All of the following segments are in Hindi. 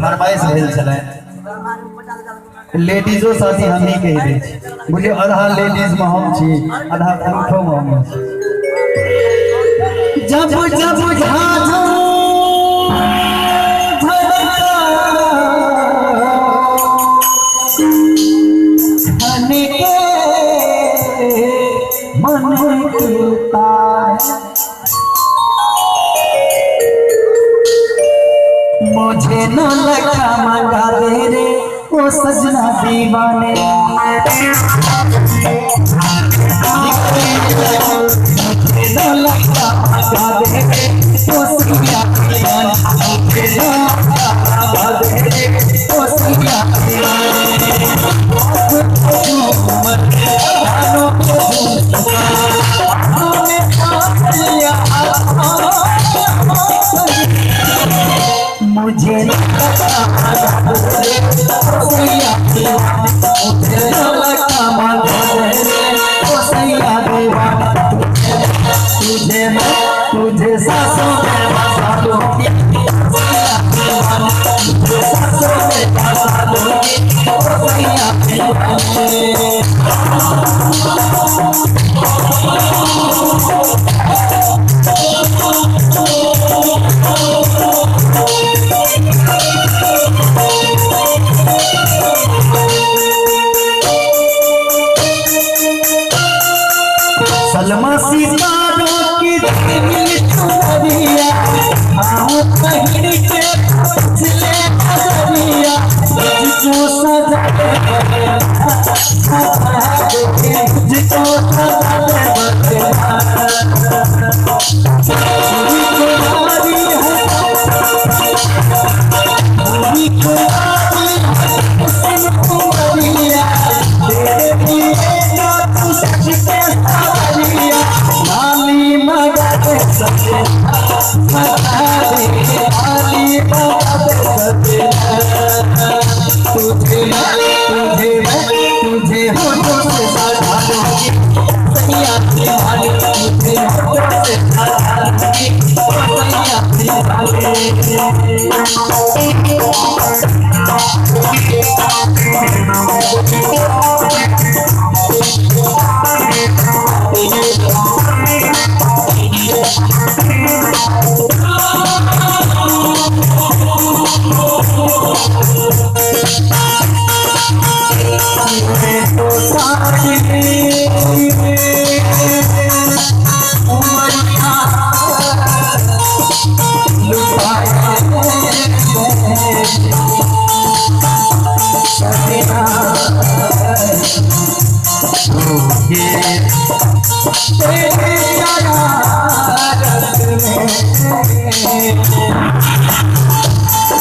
फरमाइश भेल चले लेडीजो शादी हम ही कह दे बुझे आधा लेडीज में हम छी आधा पुरुषों में हम छी जब जब झाझो धने के मन टूटा मुझे न लगा मंगा दे रे वो सजना दीवाने मुझे न लगा मंगा दे रे वो सजना दीवाने मुझे न लगा मंगा दे रे वो सजना दीवाने मुझे तुझे सासों में बसा दूंगी सासों में बसा दूंगी सलमा सितारों की चुनरिया आओ कहीं के पिछले नजरिया तुझको सजा तुझको तुझे होठों से साधा दूंगी सैया दीवाने तुझे होठों से साधा दूंगी सैया दीवाने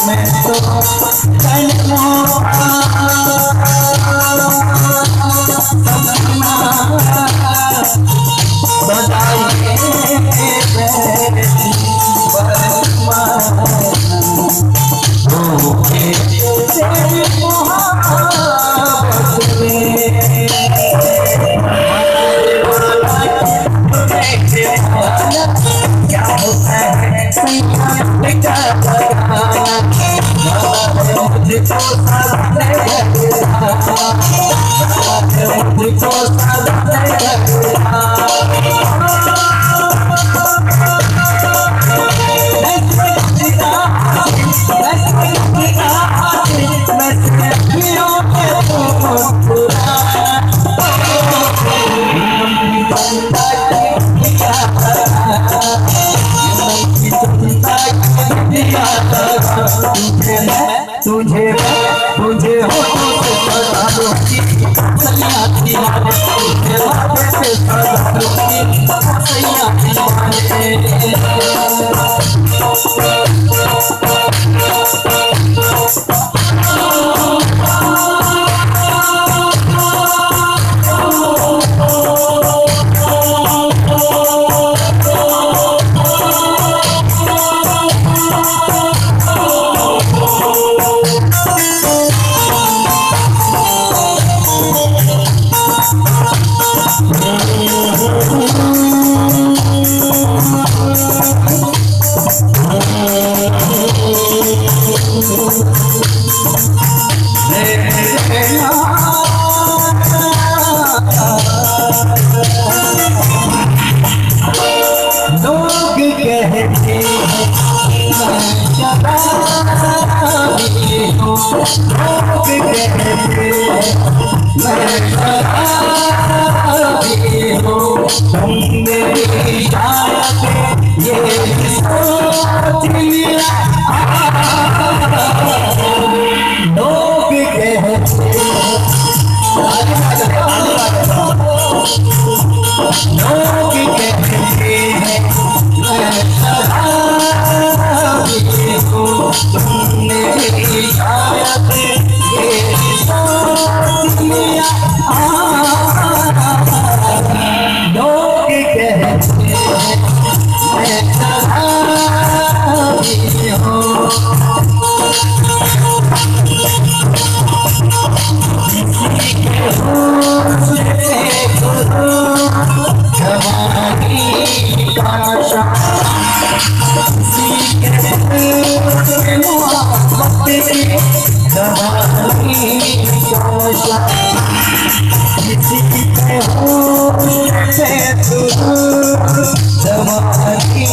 मैं तो तुझे तुझे होठों से सजा दूंगी सैया दीवाने तुझे होठों से सजा दूंगी सैया दीवाने लोग कहते हैं मैं शराबी हूँ, लोग कहते हैं मैं शराबी हूँ, तुम मेरी शायद ये सोच लिया। लोग कहते हैं लोग कहते हैं मैं शराबी हूँ, तुमने भी शायद ये सोच लिया। लोग कहते हैं मैं शराबी हूँ। जवानी का नशा किसी के होश से दूर, जवानी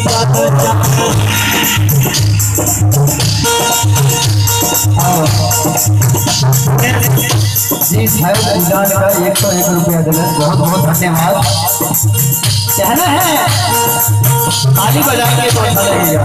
का नशा। जी साहब अनुदान का 101 रुपया देना, बहुत बहुत धन्यवाद। कहना है ताली बजा के तो अच्छा लगेगा।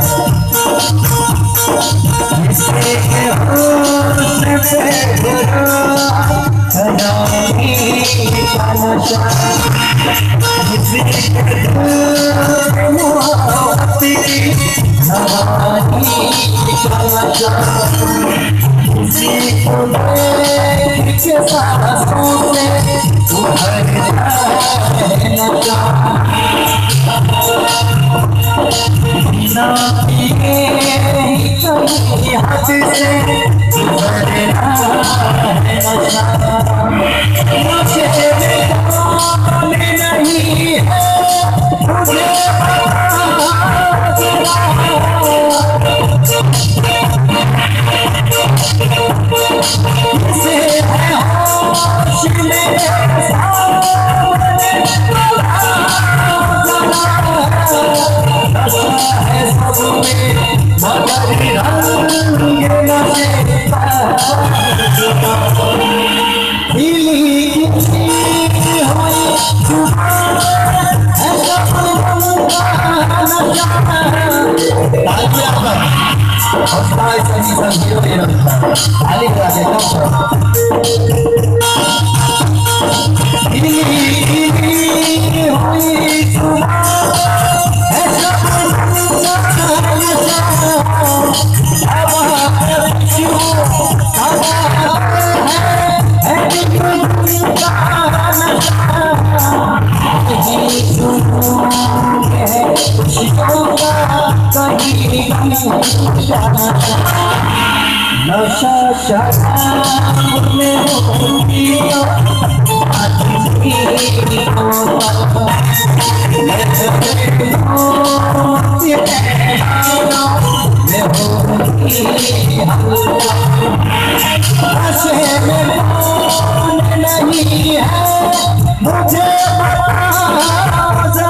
नशा शराब में होती तो नहीं है मुझे